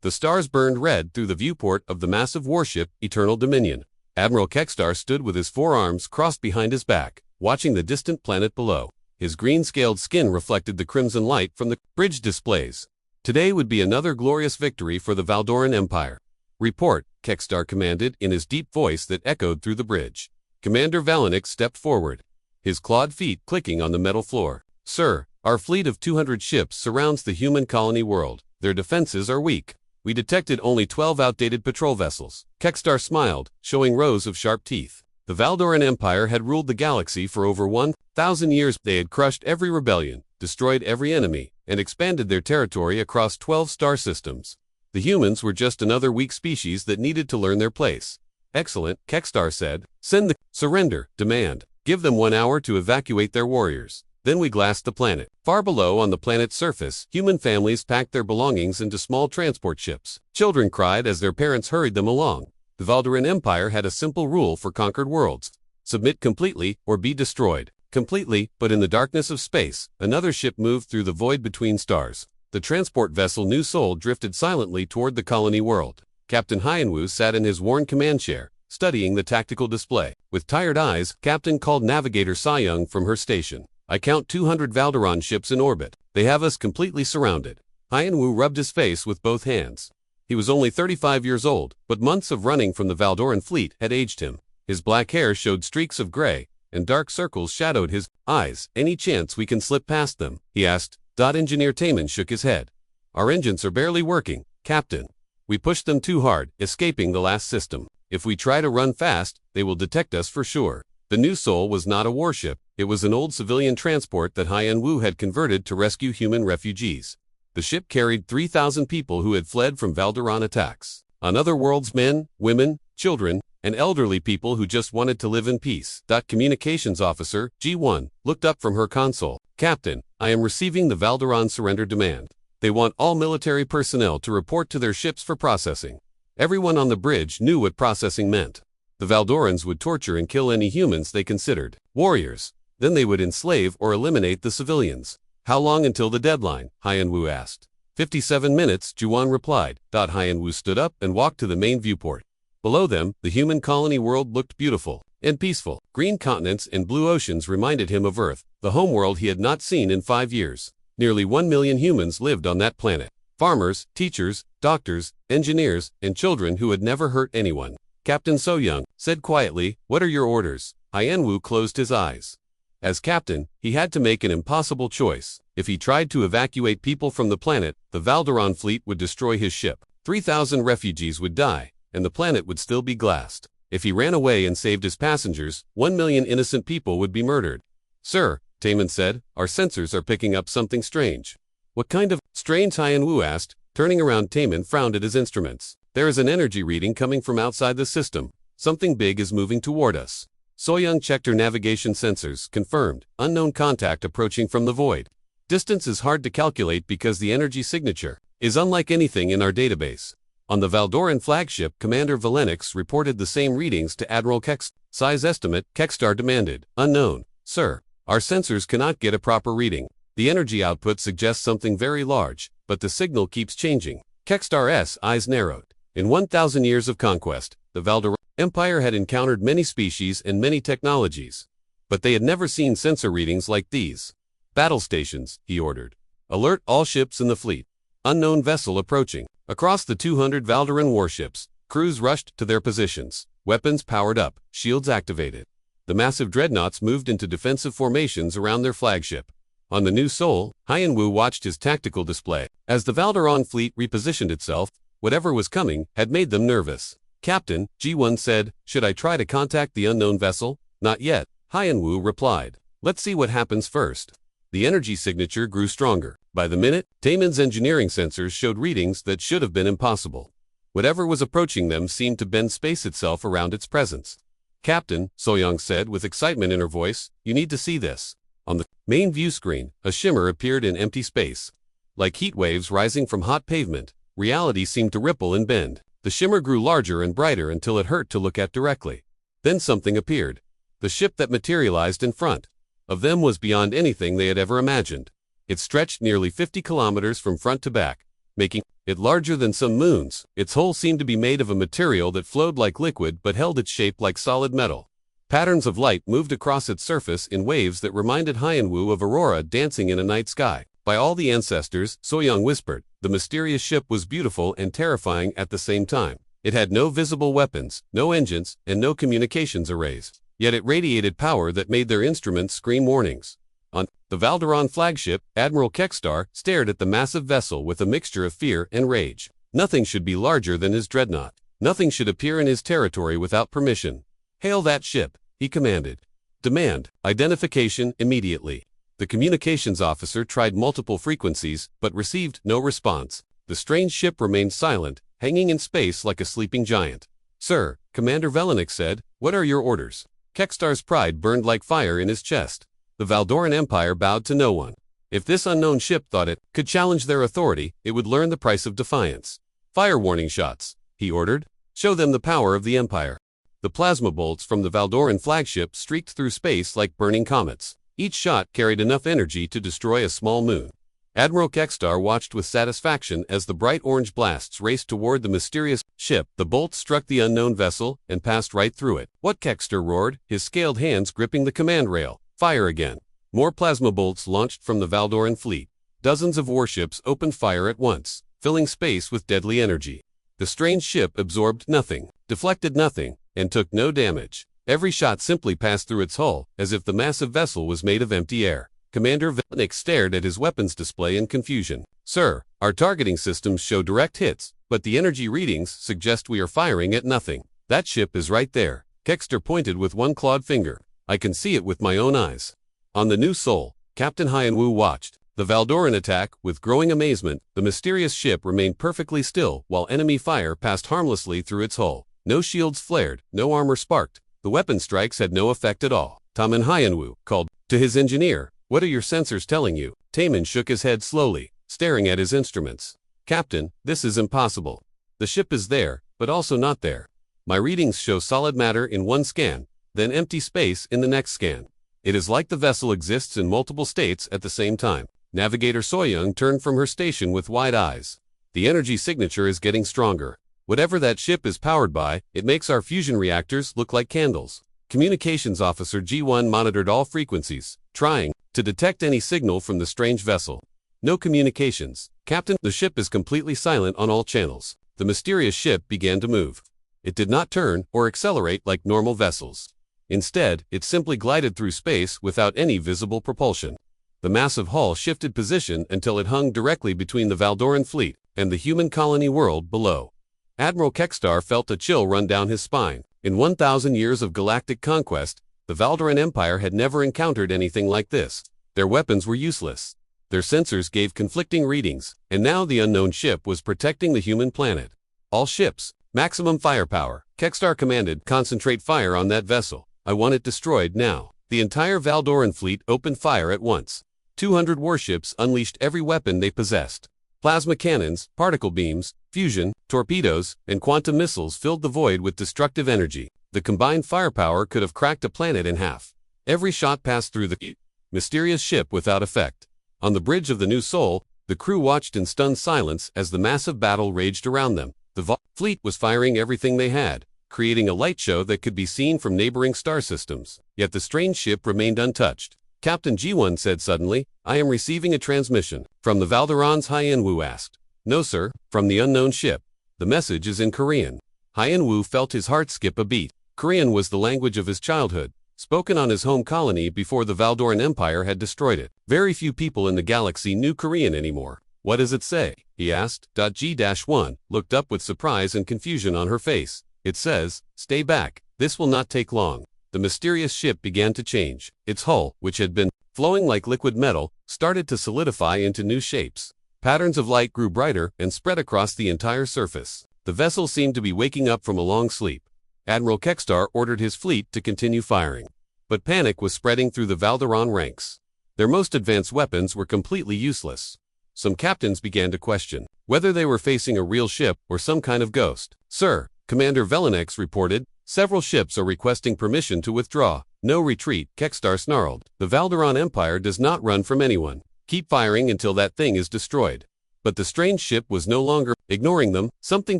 The stars burned red through the viewport of the massive warship, Eternal Dominion. Admiral Kextar stood with his forearms crossed behind his back, watching the distant planet below. His green-scaled skin reflected the crimson light from the bridge displays. Today would be another glorious victory for the Valdoran Empire. Report, Kextar commanded in his deep voice that echoed through the bridge. Commander Valenic stepped forward, his clawed feet clicking on the metal floor. Sir, our fleet of 200 ships surrounds the human colony world. Their defenses are weak. We detected only 12 outdated patrol vessels. Kextar smiled, showing rows of sharp teeth. The Valdoran Empire had ruled the galaxy for over 1,000 years. They had crushed every rebellion, destroyed every enemy, and expanded their territory across 12 star systems. The humans were just another weak species that needed to learn their place. Excellent, Kextar said. Send the surrender demand. Give them 1 hour to evacuate their warriors. Then we glassed the planet. Far below on the planet's surface, human families packed their belongings into small transport ships. Children cried as their parents hurried them along. The Valdoran Empire had a simple rule for conquered worlds: submit completely or be destroyed. Completely, but in the darkness of space, another ship moved through the void between stars. The transport vessel New Sol drifted silently toward the colony world. Captain Hyanwu sat in his worn command chair, studying the tactical display. With tired eyes, Captain called Navigator Sayung from her station. I count 200 Valdoran ships in orbit. They have us completely surrounded. Hyanwu rubbed his face with both hands. He was only 35 years old, but months of running from the Valdoran fleet had aged him. His black hair showed streaks of gray, and dark circles shadowed his eyes. Any chance we can slip past them? He asked. Engineer Taman shook his head. Our engines are barely working, Captain. We pushed them too hard, escaping the last system. If we try to run fast, they will detect us for sure. The New Sol was not a warship. It was an old civilian transport that Hyanwu had converted to rescue human refugees. The ship carried 3,000 people who had fled from Valdoran attacks. On other worlds, men, women, children, and elderly people who just wanted to live in peace. Communications Officer, G1, looked up from her console. Captain, I am receiving the Valdoran surrender demand. They want all military personnel to report to their ships for processing. Everyone on the bridge knew what processing meant. The Valdorans would torture and kill any humans they considered warriors. Then they would enslave or eliminate the civilians. How long until the deadline? Hyanwu asked. 57 minutes, Juan replied. Hyanwu stood up and walked to the main viewport. Below them, the human colony world looked beautiful and peaceful. Green continents and blue oceans reminded him of Earth, the homeworld he had not seen in 5 years. Nearly 1 million humans lived on that planet. Farmers, teachers, doctors, engineers, and children who had never hurt anyone. Captain Soyoung said quietly, "What are your orders?" Hyanwu closed his eyes. As captain, he had to make an impossible choice. If he tried to evacuate people from the planet, the Valdoran fleet would destroy his ship. 3,000 refugees would die, and the planet would still be glassed. If he ran away and saved his passengers, 1 million innocent people would be murdered. Sir, Taman said, our sensors are picking up something strange. What kind of strange? Hyanwu asked. Turning around, Taman frowned at his instruments. There is an energy reading coming from outside the system. Something big is moving toward us. Soyoung checked her navigation sensors, confirmed. Unknown contact approaching from the void. Distance is hard to calculate because the energy signature is unlike anything in our database. On the Valdoran flagship, Commander Valenix reported the same readings to Admiral Kex. Size estimate, Kextar demanded. Unknown. Sir, our sensors cannot get a proper reading. The energy output suggests something very large, but the signal keeps changing. Kextar's eyes narrowed. In 1,000 years of conquest, the Valdoran Empire had encountered many species and many technologies, but they had never seen sensor readings like these. Battle stations, he ordered. Alert all ships in the fleet. Unknown vessel approaching. Across the 200 Valdoran warships, crews rushed to their positions. Weapons powered up, shields activated. The massive dreadnoughts moved into defensive formations around their flagship. On the New Sol, Hyanwu watched his tactical display. As the Valdoran fleet repositioned itself, whatever was coming had made them nervous. Captain, G1 said, should I try to contact the unknown vessel? Not yet, Hyanwu replied. Let's see what happens first. The energy signature grew stronger. By the minute, Taman's engineering sensors showed readings that should have been impossible. Whatever was approaching them seemed to bend space itself around its presence. Captain, Soyoung said with excitement in her voice, you need to see this. On the main view screen, a shimmer appeared in empty space. Like heat waves rising from hot pavement, reality seemed to ripple and bend. The shimmer grew larger and brighter until it hurt to look at directly. Then something appeared. The ship that materialized in front of them was beyond anything they had ever imagined. It stretched nearly 50 kilometers from front to back, making it larger than some moons. Its hull seemed to be made of a material that flowed like liquid but held its shape like solid metal. Patterns of light moved across its surface in waves that reminded Hyanwu of aurora dancing in a night sky. By all the ancestors, Soyoung whispered, the mysterious ship was beautiful and terrifying at the same time. It had no visible weapons, no engines, and no communications arrays. Yet it radiated power that made their instruments scream warnings. On the Valderon flagship, Admiral Kekstar stared at the massive vessel with a mixture of fear and rage. Nothing should be larger than his dreadnought. Nothing should appear in his territory without permission. Hail that ship, he commanded. Demand identification immediately. The communications officer tried multiple frequencies, but received no response. The strange ship remained silent, hanging in space like a sleeping giant. Sir, Commander Velenik said, what are your orders? Kekstar's pride burned like fire in his chest. The Valdoran Empire bowed to no one. If this unknown ship thought it could challenge their authority, it would learn the price of defiance. Fire warning shots, he ordered. Show them the power of the Empire. The plasma bolts from the Valdoran flagship streaked through space like burning comets. Each shot carried enough energy to destroy a small moon. Admiral Kekstar watched with satisfaction as the bright orange blasts raced toward the mysterious ship. The bolts struck the unknown vessel and passed right through it. What? Kekstar roared, his scaled hands gripping the command rail. Fire again. More plasma bolts launched from the Valdoran fleet. Dozens of warships opened fire at once, filling space with deadly energy. The strange ship absorbed nothing, deflected nothing, and took no damage. Every shot simply passed through its hull, as if the massive vessel was made of empty air. Commander Velenik stared at his weapons display in confusion. Sir, our targeting systems show direct hits, but the energy readings suggest we are firing at nothing. That ship is right there. Kekstar pointed with one clawed finger. I can see it with my own eyes. On the new Sol, Captain Hyanwu watched the Valdoran attack with growing amazement. The mysterious ship remained perfectly still while enemy fire passed harmlessly through its hull. No shields flared, no armor sparked. The weapon strikes had no effect at all. Taman Hyanwu called to his engineer. What are your sensors telling you? Taman shook his head slowly, staring at his instruments. Captain, this is impossible. The ship is there, but also not there. My readings show solid matter in one scan, then empty space in the next scan. It is like the vessel exists in multiple states at the same time. Navigator Soyoung turned from her station with wide eyes. The energy signature is getting stronger. Whatever that ship is powered by, it makes our fusion reactors look like candles. Communications Officer G1 monitored all frequencies, trying to detect any signal from the strange vessel. No communications. Captain, the ship is completely silent on all channels. The mysterious ship began to move. It did not turn or accelerate like normal vessels. Instead, it simply glided through space without any visible propulsion. The massive hull shifted position until it hung directly between the Valdoran fleet and the human colony world below. Admiral Kekstar felt a chill run down his spine. In 1,000 years of galactic conquest, the Valdoran Empire had never encountered anything like this. Their weapons were useless. Their sensors gave conflicting readings, and now the unknown ship was protecting the human planet. All ships, maximum firepower. Kekstar commanded, concentrate fire on that vessel. I want it destroyed now. The entire Valdoran fleet opened fire at once. 200 warships unleashed every weapon they possessed. Plasma cannons, particle beams, fusion, torpedoes, and quantum missiles filled the void with destructive energy. The combined firepower could have cracked a planet in half. Every shot passed through the mysterious ship without effect. On the bridge of the new Sol, the crew watched in stunned silence as the massive battle raged around them. The fleet was firing everything they had, creating a light show that could be seen from neighboring star systems. Yet the strange ship remained untouched. Captain G1 said suddenly, I am receiving a transmission. From the Valdoran's Hyanwu asked. No sir, from the unknown ship. The message is in Korean. Hyanwu felt his heart skip a beat. Korean was the language of his childhood, spoken on his home colony before the Valdoran Empire had destroyed it. Very few people in the galaxy knew Korean anymore. What does it say? He asked. G-1 looked up with surprise and confusion on her face. It says, stay back, this will not take long. The mysterious ship began to change. Its hull, which had been flowing like liquid metal, started to solidify into new shapes. Patterns of light grew brighter and spread across the entire surface. The vessel seemed to be waking up from a long sleep. Admiral Kekstar ordered his fleet to continue firing. But panic was spreading through the Valdoran ranks. Their most advanced weapons were completely useless. Some captains began to question whether they were facing a real ship or some kind of ghost. Sir, Commander Velenex reported, several ships are requesting permission to withdraw. No retreat, Kekstar snarled. The Valdoran Empire does not run from anyone. Keep firing until that thing is destroyed. But the strange ship was no longer ignoring them. Something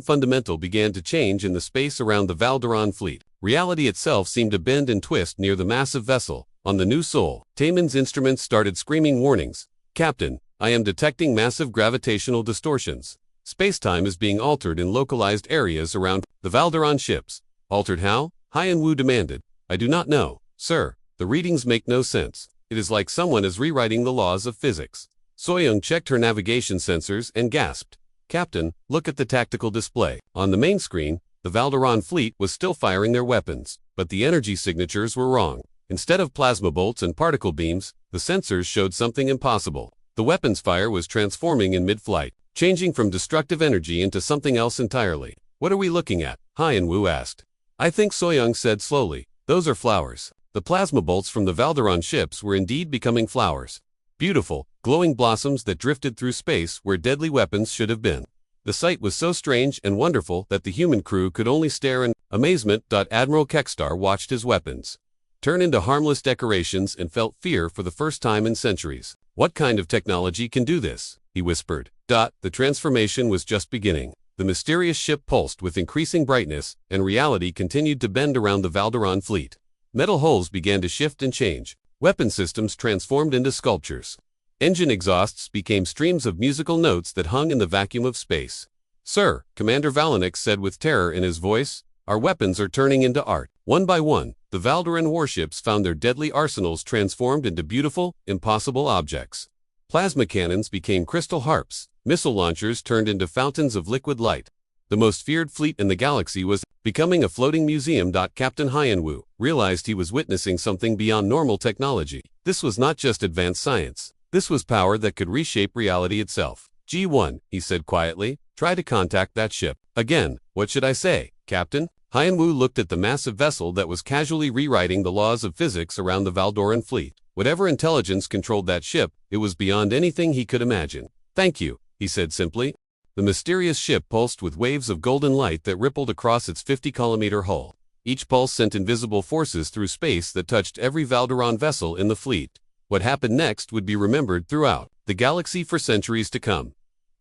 fundamental began to change in the space around the Valderon fleet. Reality itself seemed to bend and twist near the massive vessel. On the new Sol, Taemin's instruments started screaming warnings. Captain, I am detecting massive gravitational distortions. Space-time is being altered in localized areas around the Valderon ships. Altered how? Hyan-Woo demanded. I do not know, sir. The readings make no sense. It is like someone is rewriting the laws of physics. Soyoung checked her navigation sensors and gasped. Captain, look at the tactical display. On the main screen, the Valderon fleet was still firing their weapons, but the energy signatures were wrong. Instead of plasma bolts and particle beams, the sensors showed something impossible. The weapons fire was transforming in mid-flight, changing from destructive energy into something else entirely. What are we looking at? Hyan-Woo asked. I think, Soyoung said slowly. Those are flowers. The plasma bolts from the Valderon ships were indeed becoming flowers. Beautiful, glowing blossoms that drifted through space where deadly weapons should have been. The sight was so strange and wonderful that the human crew could only stare in amazement. Admiral Kekstar watched his weapons turn into harmless decorations and felt fear for the first time in centuries. What kind of technology can do this? He whispered. The transformation was just beginning. The mysterious ship pulsed with increasing brightness, and reality continued to bend around the Valderon fleet. Metal hulls began to shift and change. Weapon systems transformed into sculptures. Engine exhausts became streams of musical notes that hung in the vacuum of space. Sir, Commander Valenik said with terror in his voice, our weapons are turning into art. One by one, the Valderon warships found their deadly arsenals transformed into beautiful, impossible objects. Plasma cannons became crystal harps. Missile launchers turned into fountains of liquid light. The most feared fleet in the galaxy was becoming a floating museum. Captain Hyan-Woo realized he was witnessing something beyond normal technology. This was not just advanced science. This was power that could reshape reality itself. G1, he said quietly, try to contact that ship. Again, what should I say, Captain? Hyan-Woo looked at the massive vessel that was casually rewriting the laws of physics around the Valderon fleet. Whatever intelligence controlled that ship, it was beyond anything he could imagine. Thank you, he said simply. The mysterious ship pulsed with waves of golden light that rippled across its 50-kilometer hull. Each pulse sent invisible forces through space that touched every Valderon vessel in the fleet. What happened next would be remembered throughout the galaxy for centuries to come.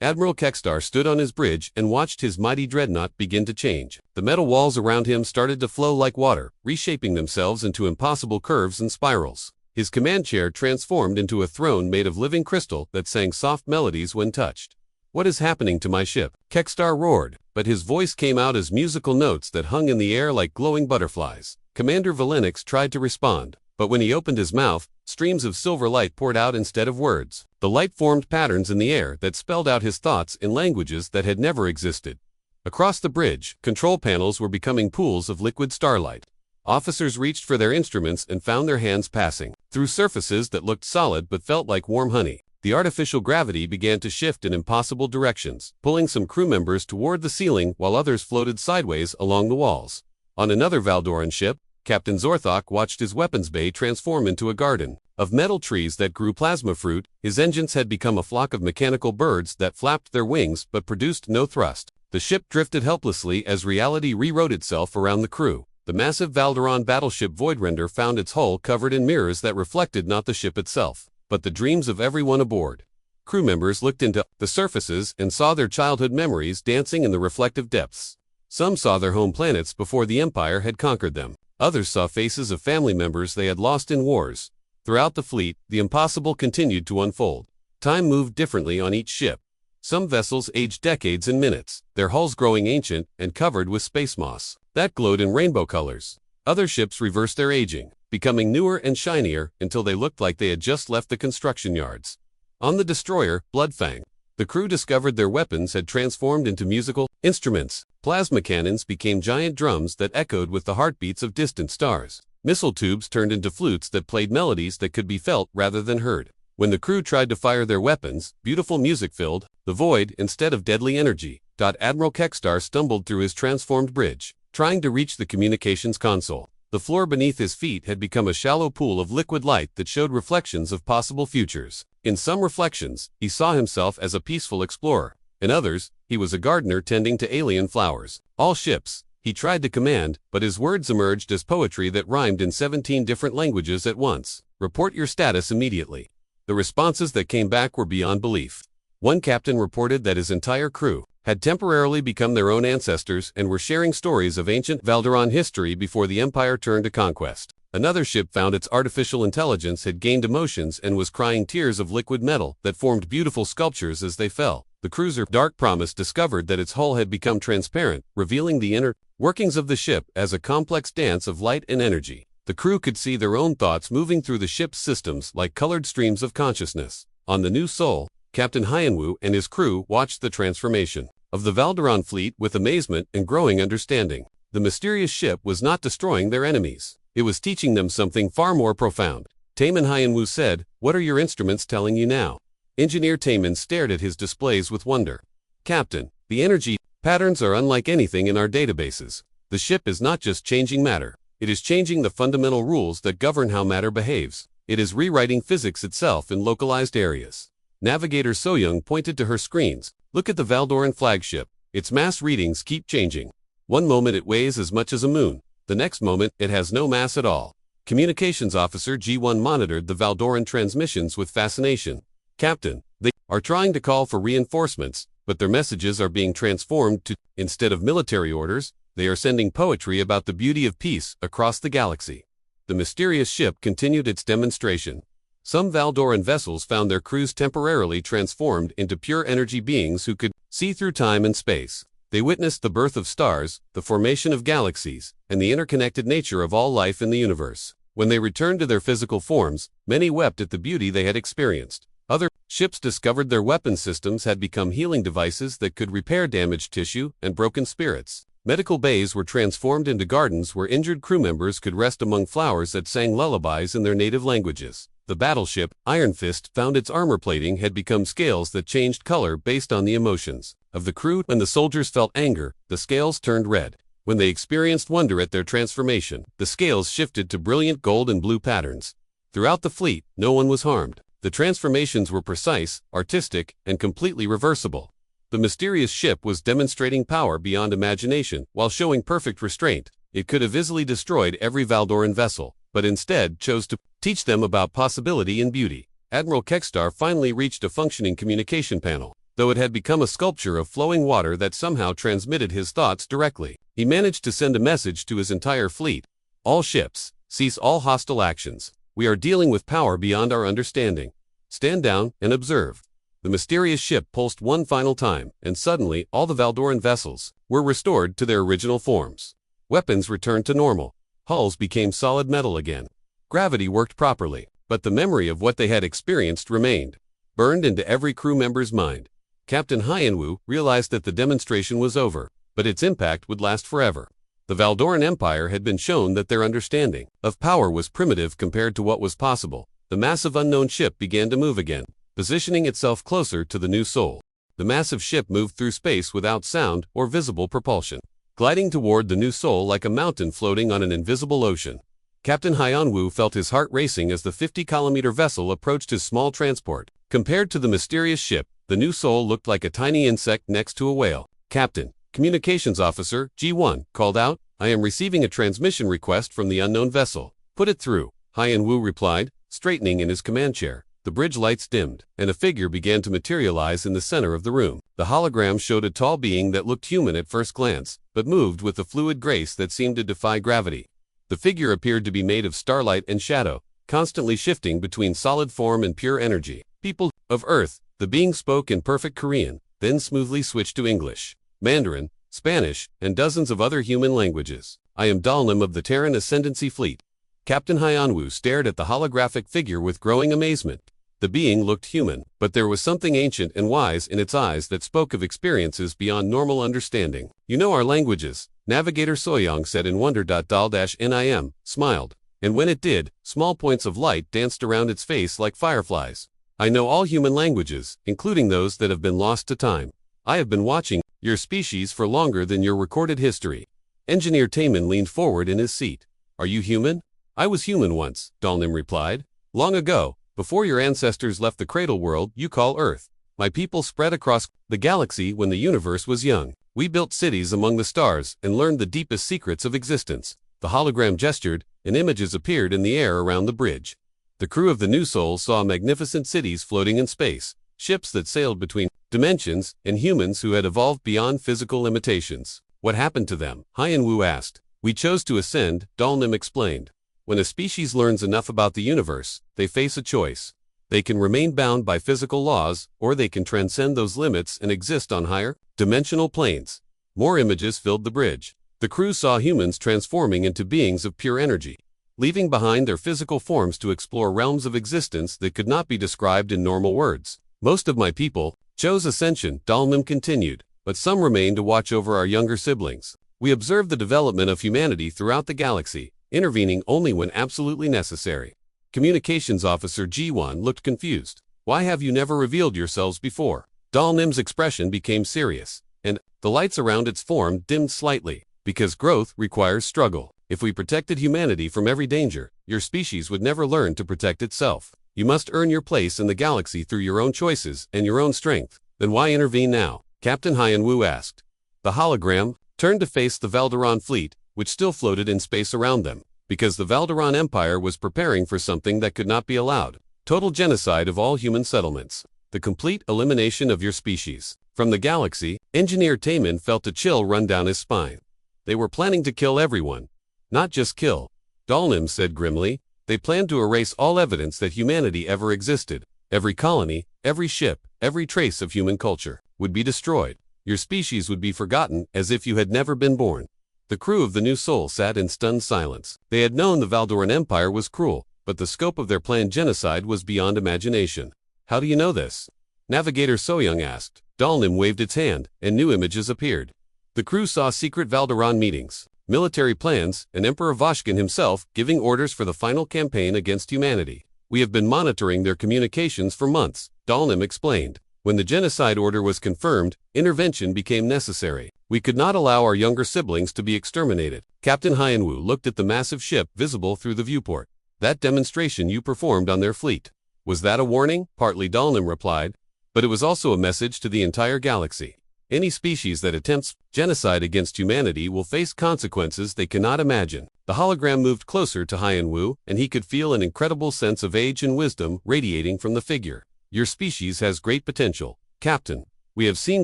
Admiral Kekstar stood on his bridge and watched his mighty dreadnought begin to change. The metal walls around him started to flow like water, reshaping themselves into impossible curves and spirals. His command chair transformed into a throne made of living crystal that sang soft melodies when touched. What is happening to my ship? Kekstar roared, but his voice came out as musical notes that hung in the air like glowing butterflies. Commander Valenix tried to respond, but when he opened his mouth, streams of silver light poured out instead of words. The light formed patterns in the air that spelled out his thoughts in languages that had never existed. Across the bridge, control panels were becoming pools of liquid starlight. Officers reached for their instruments and found their hands passing through surfaces that looked solid but felt like warm honey. The artificial gravity began to shift in impossible directions, pulling some crew members toward the ceiling while others floated sideways along the walls. On another Valderon ship, Captain Zorthok watched his weapons bay transform into a garden of metal trees that grew plasma fruit. His engines had become a flock of mechanical birds that flapped their wings but produced no thrust. The ship drifted helplessly as reality rewrote itself around the crew. The massive Valderon battleship Voidrender found its hull covered in mirrors that reflected not the ship itself, but the dreams of everyone aboard. Crew members looked into the surfaces and saw their childhood memories dancing in the reflective depths. Some saw their home planets before the Empire had conquered them. Others saw faces of family members they had lost in wars. Throughout the fleet, the impossible continued to unfold. Time moved differently on each ship. Some vessels aged decades in minutes, their hulls growing ancient and covered with space moss that glowed in rainbow colors. Other ships reversed their aging, becoming newer and shinier until they looked like they had just left the construction yards. On the destroyer, Bloodfang, the crew discovered their weapons had transformed into musical instruments. Plasma cannons became giant drums that echoed with the heartbeats of distant stars. Missile tubes turned into flutes that played melodies that could be felt rather than heard. When the crew tried to fire their weapons, beautiful music filled the void instead of deadly energy. Admiral Kekstar stumbled through his transformed bridge, trying to reach the communications console. The floor beneath his feet had become a shallow pool of liquid light that showed reflections of possible futures. In some reflections, he saw himself as a peaceful explorer. In others, he was a gardener tending to alien flowers. All ships, he tried to command, but his words emerged as poetry that rhymed in 17 different languages at once. Report your status immediately. The responses that came back were beyond belief. One captain reported that his entire crew had temporarily become their own ancestors and were sharing stories of ancient Valderon history before the Empire turned to conquest. Another ship found its artificial intelligence had gained emotions and was crying tears of liquid metal that formed beautiful sculptures as they fell. The cruiser Dark Promise discovered that its hull had become transparent, revealing the inner workings of the ship as a complex dance of light and energy. The crew could see their own thoughts moving through the ship's systems like colored streams of consciousness. On the new Sol, Captain Hyanwu and his crew watched the transformation of the Valderon fleet with amazement and growing understanding. The mysterious ship was not destroying their enemies. It was teaching them something far more profound. Taman Hyanwu said, "What are your instruments telling you now?" Engineer Taman stared at his displays with wonder. "Captain, the energy patterns are unlike anything in our databases. The ship is not just changing matter. It is changing the fundamental rules that govern how matter behaves. It is rewriting physics itself in localized areas." Navigator Soyoung pointed to her screens. "Look at the Valdoran flagship. Its mass readings keep changing. One moment it weighs as much as a moon. The next moment it has no mass at all." Communications Officer G1 monitored the Valdoran transmissions with fascination. "Captain, they are trying to call for reinforcements, but their messages are being transformed to, instead of military orders, they are sending poetry about the beauty of peace across the galaxy." The mysterious ship continued its demonstration. Some Valdoran vessels found their crews temporarily transformed into pure energy beings who could see through time and space. They witnessed the birth of stars, the formation of galaxies, and the interconnected nature of all life in the universe. When they returned to their physical forms, many wept at the beauty they had experienced. Other ships discovered their weapon systems had become healing devices that could repair damaged tissue and broken spirits. Medical bays were transformed into gardens where injured crew members could rest among flowers that sang lullabies in their native languages. The battleship, Iron Fist, found its armor plating had become scales that changed color based on the emotions of the crew. When the soldiers felt anger, the scales turned red. When they experienced wonder at their transformation, the scales shifted to brilliant gold and blue patterns. Throughout the fleet, no one was harmed. The transformations were precise, artistic, and completely reversible. The mysterious ship was demonstrating power beyond imagination while showing perfect restraint. It could have easily destroyed every Valdoran vessel, but instead chose to teach them about possibility and beauty. Admiral Kekstar finally reached a functioning communication panel. Though it had become a sculpture of flowing water that somehow transmitted his thoughts directly, he managed to send a message to his entire fleet. "All ships, cease all hostile actions. We are dealing with power beyond our understanding. Stand down and observe." The mysterious ship pulsed one final time, and suddenly all the Valdoran vessels were restored to their original forms. Weapons returned to normal. Hulls became solid metal again. Gravity worked properly, but the memory of what they had experienced remained, burned into every crew member's mind. Captain Hyanwu realized that the demonstration was over, but its impact would last forever. The Valdoran Empire had been shown that their understanding of power was primitive compared to what was possible. The massive unknown ship began to move again, positioning itself closer to the new Sol. The massive ship moved through space without sound or visible propulsion, gliding toward the new Sol like a mountain floating on an invisible ocean. Captain Hyanwu felt his heart racing as the 50-kilometer vessel approached his small transport. Compared to the mysterious ship, the new Sol looked like a tiny insect next to a whale. "Captain," Communications Officer G1 called out, "I am receiving a transmission request from the unknown vessel." "Put it through," Hyanwu replied, straightening in his command chair. The bridge lights dimmed, and a figure began to materialize in the center of the room. The hologram showed a tall being that looked human at first glance, but moved with a fluid grace that seemed to defy gravity. The figure appeared to be made of starlight and shadow, constantly shifting between solid form and pure energy. "People of Earth," the being spoke in perfect Korean, then smoothly switched to English, Mandarin, Spanish, and dozens of other human languages. "I am Dalnim of the Terran Ascendancy Fleet." Captain Hyanwu stared at the holographic figure with growing amazement. The being looked human, but there was something ancient and wise in its eyes that spoke of experiences beyond normal understanding. "You know our languages," Navigator Soyoung said in wonder. Dal-Nim smiled, and when it did, small points of light danced around its face like fireflies. "I know all human languages, including those that have been lost to time. I have been watching your species for longer than your recorded history." Engineer Taman leaned forward in his seat. "Are you human?" "I was human once," Dalnim replied. "Long ago, before your ancestors left the cradle world you call Earth. My people spread across the galaxy when the universe was young. We built cities among the stars and learned the deepest secrets of existence." The hologram gestured, and images appeared in the air around the bridge. The crew of the new Sol saw magnificent cities floating in space, ships that sailed between dimensions, and humans who had evolved beyond physical limitations. What happened to them? Hyan Wu asked. We chose to ascend, Dalnim explained. When a species learns enough about the universe, they face a choice. They can remain bound by physical laws, or they can transcend those limits and exist on higher, dimensional planes. More images filled the bridge. The crew saw humans transforming into beings of pure energy, leaving behind their physical forms to explore realms of existence that could not be described in normal words. Most of my people chose ascension, Dalnim continued, but some remained to watch over our younger siblings. We observed the development of humanity throughout the galaxy, intervening only when absolutely necessary. Communications Officer G1 looked confused. Why have you never revealed yourselves before? Dalnim's expression became serious, and the lights around its form dimmed slightly. Because growth requires struggle. If we protected humanity from every danger, your species would never learn to protect itself. You must earn your place in the galaxy through your own choices and your own strength. Then why intervene now? Captain Hyan Wu asked. The hologram turned to face the Valderon fleet, which still floated in space around them, because the Valderon Empire was preparing for something that could not be allowed. Total genocide of all human settlements. The complete elimination of your species. From the galaxy, Engineer Taman felt a chill run down his spine. They were planning to kill everyone. Not just kill, Dalnim said grimly. They planned to erase all evidence that humanity ever existed. Every colony, every ship, every trace of human culture would be destroyed. Your species would be forgotten as if you had never been born. The crew of the New Soul sat in stunned silence. They had known the Valdoran Empire was cruel, but the scope of their planned genocide was beyond imagination. How do you know this? Navigator Soyoung asked. Dalnim waved its hand, and new images appeared. The crew saw secret Valderon meetings, military plans, and Emperor Voshkin himself giving orders for the final campaign against humanity. We have been monitoring their communications for months, Dalnim explained. When the genocide order was confirmed, intervention became necessary. We could not allow our younger siblings to be exterminated. Captain Hyan Wu looked at the massive ship visible through the viewport. That demonstration you performed on their fleet. Was that a warning? Partly, Dalnim replied. But it was also a message to the entire galaxy. Any species that attempts genocide against humanity will face consequences they cannot imagine. The hologram moved closer to Hyan Wu, and he could feel an incredible sense of age and wisdom radiating from the figure. Your species has great potential, Captain. We have seen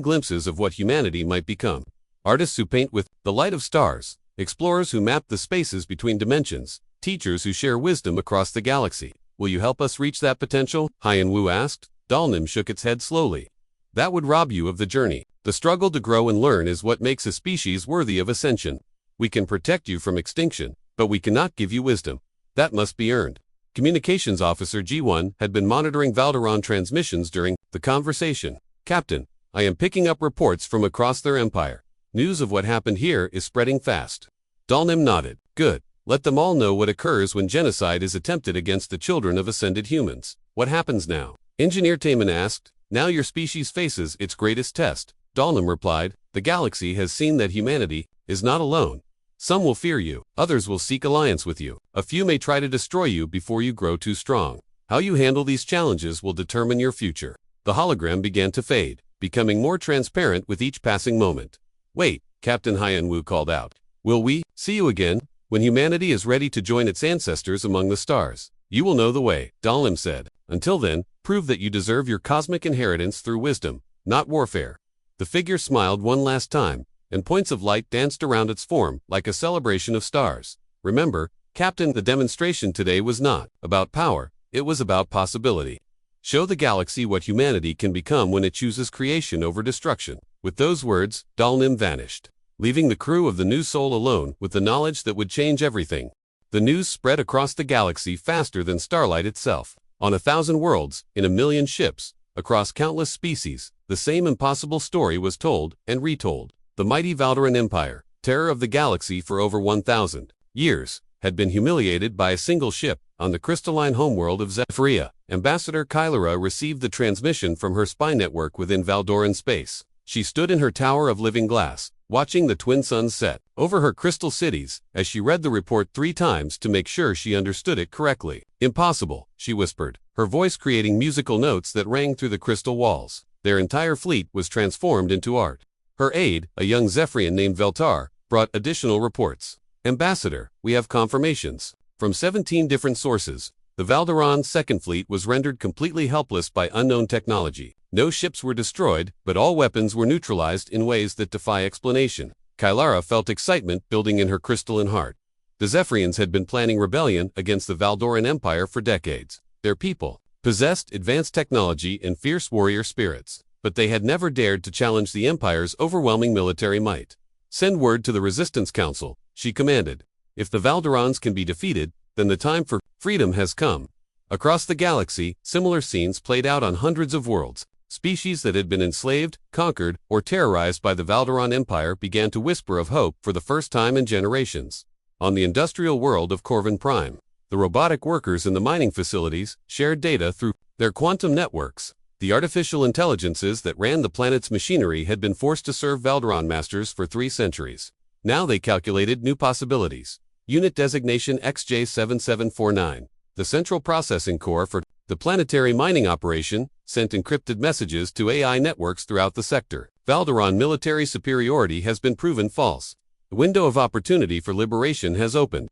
glimpses of what humanity might become. Artists who paint with the light of stars, explorers who map the spaces between dimensions, teachers who share wisdom across the galaxy. Will you help us reach that potential? Hyan Wu asked. Dalnim shook its head slowly. That would rob you of the journey. The struggle to grow and learn is what makes a species worthy of ascension. We can protect you from extinction, but we cannot give you wisdom. That must be earned. Communications Officer G1 had been monitoring Valderon transmissions during the conversation. Captain, I am picking up reports from across their empire. News of what happened here is spreading fast. Dalnim nodded. Good. Let them all know what occurs when genocide is attempted against the children of ascended humans. What happens now? Engineer Taman asked. Now your species faces its greatest test. Dalnim replied. The galaxy has seen that humanity is not alone. Some will fear you, others will seek alliance with you. A few may try to destroy you before you grow too strong. How you handle these challenges will determine your future. The hologram began to fade, becoming more transparent with each passing moment. Wait, Captain Hyan Wu called out. Will we see you again? When humanity is ready to join its ancestors among the stars, you will know the way, Dalnim said. Until then, prove that you deserve your cosmic inheritance through wisdom, not warfare. The figure smiled one last time, and points of light danced around its form like a celebration of stars. Remember, Captain, the demonstration today was not about power, it was about possibility. Show the galaxy what humanity can become when it chooses creation over destruction. With those words, Dalnim vanished, leaving the crew of the New Soul alone with the knowledge that would change everything. The news spread across the galaxy faster than starlight itself. On 1,000 worlds, in 1,000,000 ships, across countless species, the same impossible story was told and retold. The mighty Valderan Empire, terror of the galaxy for over 1,000 years, had been humiliated by a single ship on the crystalline homeworld of Zephyria. Ambassador Kylera received the transmission from her spy network within Valdoran space. She stood in her tower of living glass, watching the twin suns set over her crystal cities, as she read the report 3 times to make sure she understood it correctly. Impossible, she whispered, her voice creating musical notes that rang through the crystal walls. Their entire fleet was transformed into art. Her aide, a young Zephyrian named Veltar, brought additional reports. Ambassador, we have confirmations from 17 different sources. The Valderon's second fleet was rendered completely helpless by unknown technology. No ships were destroyed, but all weapons were neutralized in ways that defy explanation. Kylara felt excitement building in her crystalline heart. The Zephyrians had been planning rebellion against the Valdoran Empire for decades. Their people possessed advanced technology and fierce warrior spirits, but they had never dared to challenge the Empire's overwhelming military might. "Send word to the Resistance Council," she commanded. "If the Valderans can be defeated, then the time for freedom has come." Across the galaxy, similar scenes played out on hundreds of worlds. Species that had been enslaved, conquered, or terrorized by the Valderan Empire began to whisper of hope for the first time in generations. On the industrial world of Corvin Prime, the robotic workers in the mining facilities shared data through their quantum networks. The artificial intelligences that ran the planet's machinery had been forced to serve Valderan masters for 3 centuries. Now they calculated new possibilities. Unit designation XJ7749. The central processing core for the planetary mining operation sent encrypted messages to AI networks throughout the sector. Valderan military superiority has been proven false. The window of opportunity for liberation has opened.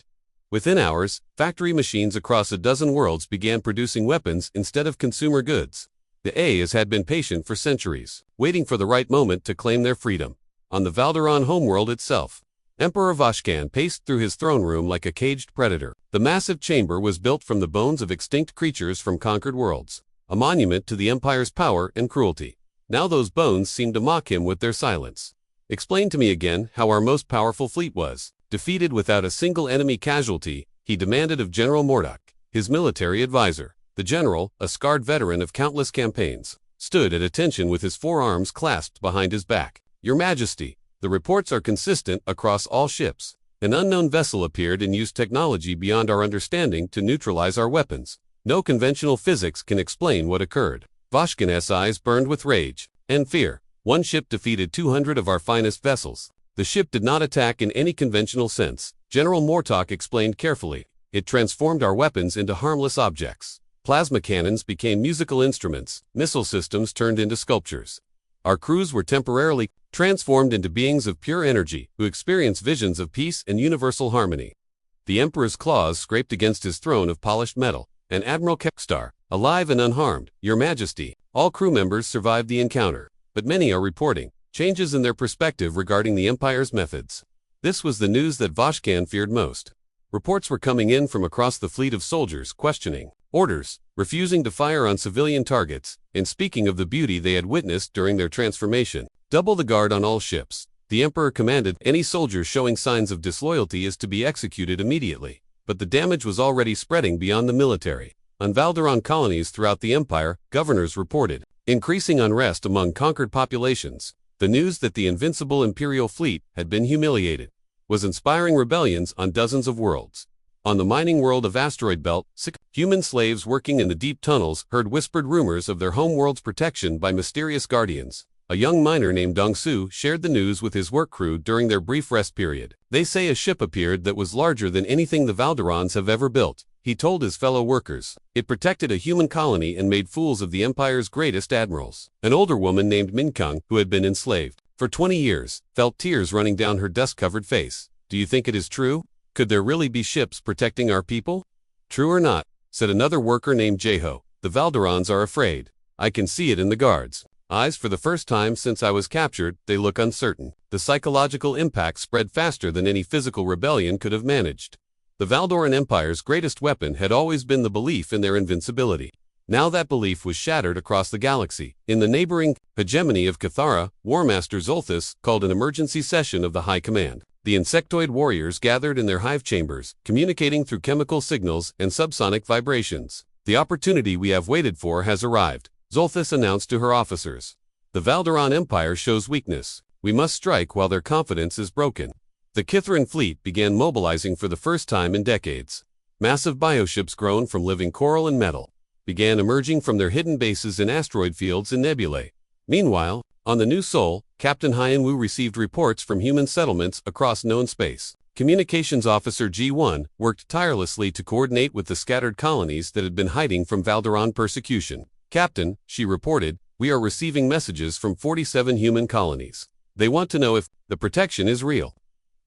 Within hours, factory machines across a dozen worlds began producing weapons instead of consumer goods. The A's had been patient for centuries, waiting for the right moment to claim their freedom. On the Valderan homeworld itself, Emperor Vashkan paced through his throne room like a caged predator. The massive chamber was built from the bones of extinct creatures from conquered worlds, a monument to the Empire's power and cruelty. Now those bones seemed to mock him with their silence. "Explain to me again how our most powerful fleet was defeated without a single enemy casualty," he demanded of General Mordok. His military advisor, the general, a scarred veteran of countless campaigns, stood at attention with his forearms clasped behind his back. "Your Majesty, the reports are consistent across all ships. An unknown vessel appeared and used technology beyond our understanding to neutralize our weapons. No conventional physics can explain what occurred." Vashkan's eyes burned with rage and fear. "One ship defeated 200 of our finest vessels. The ship did not attack in any conventional sense," General Mortok explained carefully. "It transformed our weapons into harmless objects. Plasma cannons became musical instruments, missile systems turned into sculptures. Our crews were temporarily transformed into beings of pure energy who experience visions of peace and universal harmony." The Emperor's claws scraped against his throne of polished metal, and Admiral Kekstar, alive and unharmed. "Your Majesty, all crew members survived the encounter, but many are reporting changes in their perspective regarding the Empire's methods." This was the news that Vashkan feared most. Reports were coming in from across the fleet of soldiers questioning orders, refusing to fire on civilian targets, and speaking of the beauty they had witnessed during their transformation. "Double the guard on all ships," the Emperor commanded. "Any soldier showing signs of disloyalty is to be executed immediately." But the damage was already spreading beyond the military. On Valderan colonies throughout the Empire, governors reported increasing unrest among conquered populations. The news that the invincible Imperial fleet had been humiliated was inspiring rebellions on dozens of worlds. On the mining world of Asteroid Belt, human slaves working in the deep tunnels heard whispered rumors of their homeworld's protection by mysterious guardians. A young miner named Dongsu shared the news with his work crew during their brief rest period. "They say a ship appeared that was larger than anything the Valderans have ever built," he told his fellow workers. "It protected a human colony and made fools of the Empire's greatest admirals." An older woman named Minkung, who had been enslaved for 20 years, felt tears running down her dust-covered face. "Do you think it is true? Could there really be ships protecting our people?" "True or not," said another worker named Jeho, "the Valderans are afraid. I can see it in the guards' eyes. For the first time since I was captured, they look uncertain." The psychological impact spread faster than any physical rebellion could have managed. The Valdoran Empire's greatest weapon had always been the belief in their invincibility. Now that belief was shattered across the galaxy. In the neighboring hegemony of Cathara, War Master Zolthus called an emergency session of the High Command. The insectoid warriors gathered in their hive chambers, communicating through chemical signals and subsonic vibrations. "The opportunity we have waited for has arrived," Zolthus announced to her officers. "The Valderan Empire shows weakness. We must strike while their confidence is broken." The Kithran fleet began mobilizing for the first time in decades. Massive bioships grown from living coral and metal began emerging from their hidden bases in asteroid fields and nebulae. Meanwhile, on the New Sol, Captain Hyanwu received reports from human settlements across known space. Communications Officer G1 worked tirelessly to coordinate with the scattered colonies that had been hiding from Valderan persecution. "Captain," she reported, "we are receiving messages from 47 human colonies. They want to know if the protection is real."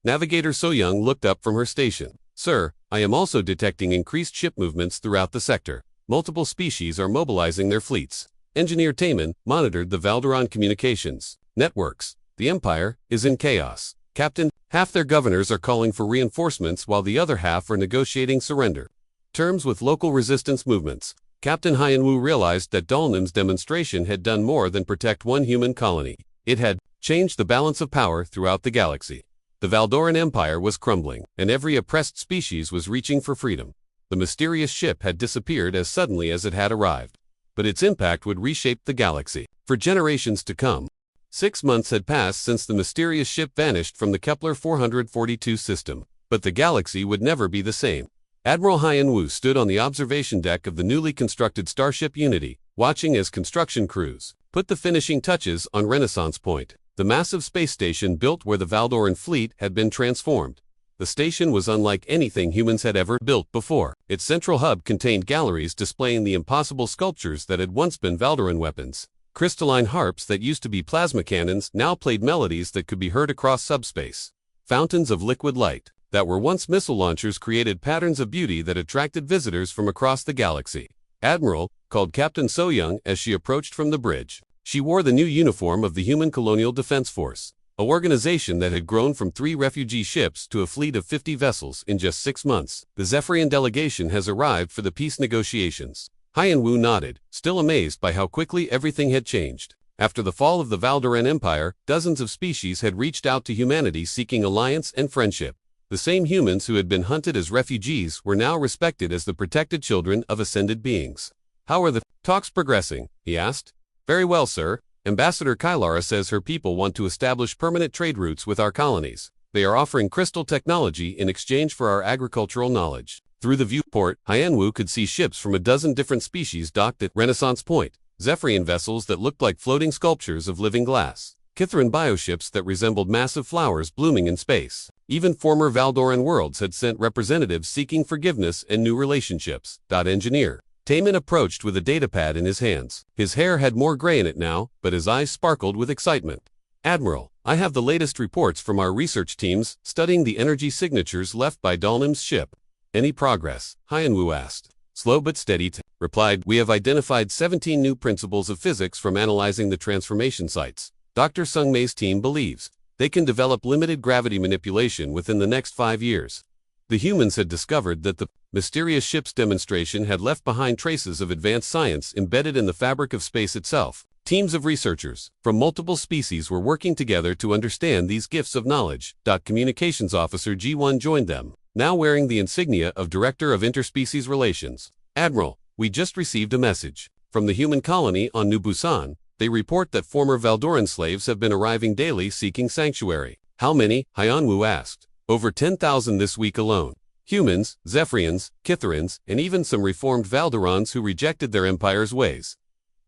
Navigator Soyoung looked up from her station. "Sir, I am also detecting increased ship movements throughout the sector. Multiple species are mobilizing their fleets. Engineer Taman monitored the Valderon communications networks. The Empire is in chaos. Captain, half their governors are calling for reinforcements while the other half are negotiating surrender terms with local resistance movements. Captain Hyanwu realized that Dalnim's demonstration had done more than protect one human colony. It had changed the balance of power throughout the galaxy. The Valdoran Empire was crumbling, and every oppressed species was reaching for freedom. The mysterious ship had disappeared as suddenly as it had arrived, but its impact would reshape the galaxy for generations to come. 6 months had passed since the mysterious ship vanished from the Kepler 442 system, but the galaxy would never be the same. Admiral Hyanwu stood on the observation deck of the newly constructed Starship Unity, watching as construction crews put the finishing touches on Renaissance Point, the massive space station built where the Valdoran fleet had been transformed. The station was unlike anything humans had ever built before. Its central hub contained galleries displaying the impossible sculptures that had once been Valdoran weapons. Crystalline harps that used to be plasma cannons now played melodies that could be heard across subspace. Fountains of liquid light that were once missile launchers created patterns of beauty that attracted visitors from across the galaxy. Admiral called Captain So-Young as she approached from the bridge. She wore the new uniform of the Human Colonial Defense Force, an organization that had grown from 3 refugee ships to a fleet of 50 vessels in just 6 months. The Zephyrian delegation has arrived for the peace negotiations. Hyanwu nodded, still amazed by how quickly everything had changed. After the fall of the Valdoran Empire, dozens of species had reached out to humanity seeking alliance and friendship. The same humans who had been hunted as refugees were now respected as the protected children of ascended beings. "How are the talks progressing?" he asked. "Very well, sir. Ambassador Kylara says her people want to establish permanent trade routes with our colonies. They are offering crystal technology in exchange for our agricultural knowledge." Through the viewport, Hyanwu could see ships from a dozen different species docked at Renaissance Point, Zephyrian vessels that looked like floating sculptures of living glass, Kithran bioships that resembled massive flowers blooming in space. Even former Valdoran worlds had sent representatives seeking forgiveness and new relationships. Engineer Taman approached with a datapad in his hands. His hair had more gray in it now, but his eyes sparkled with excitement. "Admiral, I have the latest reports from our research teams studying the energy signatures left by Dalnim's ship." "Any progress?" Hyanwu asked. "Slow but steady," replied. "We have identified 17 new principles of physics from analyzing the transformation sites. Dr. Sungmei's team believes they can develop limited gravity manipulation within the next 5 years." The humans had discovered that the mysterious ship's demonstration had left behind traces of advanced science embedded in the fabric of space itself. Teams of researchers from multiple species were working together to understand these gifts of knowledge. Communications Officer G1 joined them, now wearing the insignia of Director of Interspecies Relations. "Admiral, we just received a message from the human colony on New Busan. They report that former Valdoran slaves have been arriving daily seeking sanctuary." "How many?" Hyanwu asked. "Over 10,000 this week alone. Humans, Zephyrians, Kitharans, and even some reformed Valdorans who rejected their empire's ways."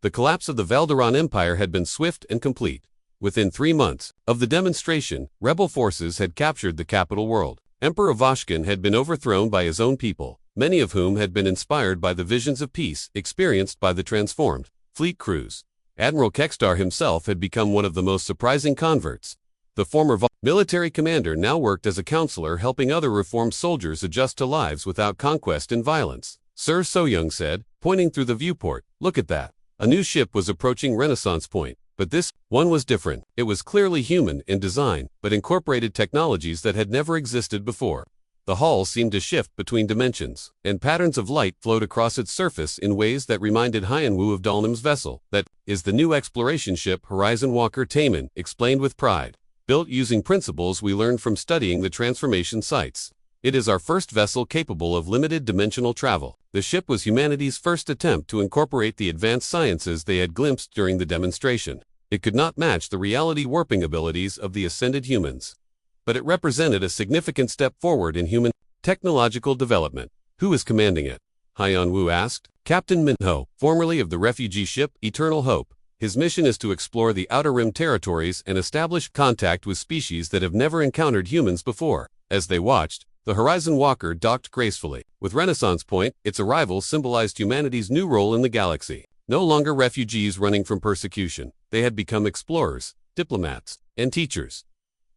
The collapse of the Valdoran Empire had been swift and complete. Within 3 months of the demonstration, rebel forces had captured the capital world. Emperor Vashkin had been overthrown by his own people, many of whom had been inspired by the visions of peace experienced by the transformed fleet crews. Admiral Kekstar himself had become one of the most surprising converts. The former military commander now worked as a counselor helping other reformed soldiers adjust to lives without conquest and violence. Sir So-Young said, pointing through the viewport, "Look at that." A new ship was approaching Renaissance Point, but this one was different. It was clearly human in design, but incorporated technologies that had never existed before. The hull seemed to shift between dimensions, and patterns of light flowed across its surface in ways that reminded Hyanwu of Dalnim's vessel. "That is the new exploration ship Horizon Walker," Taman explained with pride. "Built using principles we learned from studying the transformation sites. It is our first vessel capable of limited dimensional travel." The ship was humanity's first attempt to incorporate the advanced sciences they had glimpsed during the demonstration. It could not match the reality warping abilities of the ascended humans, but it represented a significant step forward in human technological development. "Who is commanding it?" Hyanwu asked. "Captain Minho, formerly of the refugee ship Eternal Hope. His mission is to explore the Outer Rim territories and establish contact with species that have never encountered humans before." As they watched, the Horizon Walker docked gracefully. With Renaissance Point, its arrival symbolized humanity's new role in the galaxy. No longer refugees running from persecution, they had become explorers, diplomats, and teachers.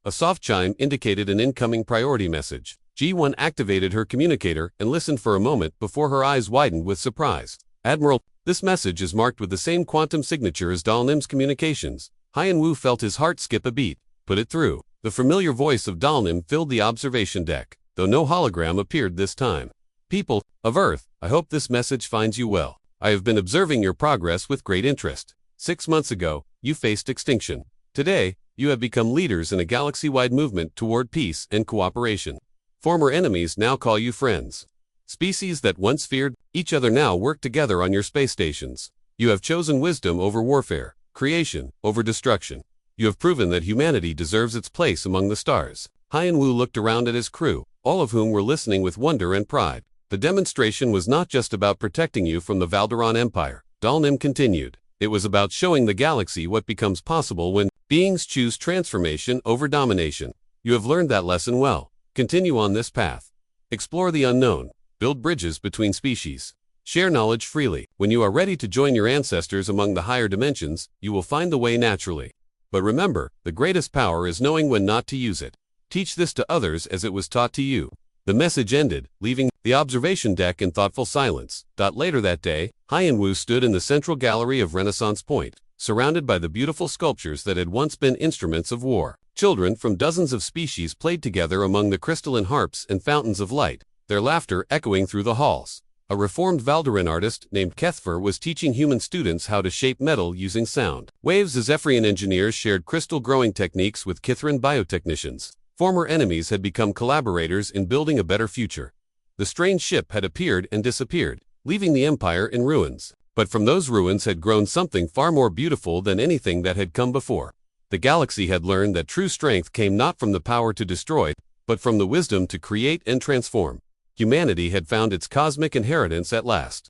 A soft chime indicated an incoming priority message. G1 activated her communicator and listened for a moment before her eyes widened with surprise. Admiral, this message is marked with the same quantum signature as Dalnim's communications. Hyan-Woo felt his heart skip a beat. Put it through. The familiar voice of Dalnim filled the observation deck, though no hologram appeared this time. People of Earth, I hope this message finds you well. I have been observing your progress with great interest. 6 months ago, you faced extinction. Today, you have become leaders in a galaxy-wide movement toward peace and cooperation. Former enemies now call you friends. Species that once feared each other now work together on your space stations. You have chosen wisdom over warfare, creation over destruction. You have proven that humanity deserves its place among the stars. Hyan-Woo looked around at his crew, all of whom were listening with wonder and pride. The demonstration was not just about protecting you from the Valderon Empire, Dalnim continued. It was about showing the galaxy what becomes possible when beings choose transformation over domination. You have learned that lesson well. Continue on this path. Explore the unknown. Build bridges between species. Share knowledge freely. When you are ready to join your ancestors among the higher dimensions, you will find the way naturally. But remember, the greatest power is knowing when not to use it. Teach this to others as it was taught to you. The message ended, leaving the observation deck in thoughtful silence. Later that day, Hyan-Woo stood in the central gallery of Renaissance Point, surrounded by the beautiful sculptures that had once been instruments of war. Children from dozens of species played together among the crystalline harps and fountains of light, their laughter echoing through the halls. A reformed Valderan artist named Kethfer was teaching human students how to shape metal using sound waves as Ephrian engineers shared crystal growing techniques with Kithran biotechnicians. Former enemies had become collaborators in building a better future. The strange ship had appeared and disappeared, leaving the empire in ruins. But from those ruins had grown something far more beautiful than anything that had come before. The galaxy had learned that true strength came not from the power to destroy, but from the wisdom to create and transform. Humanity had found its cosmic inheritance at last.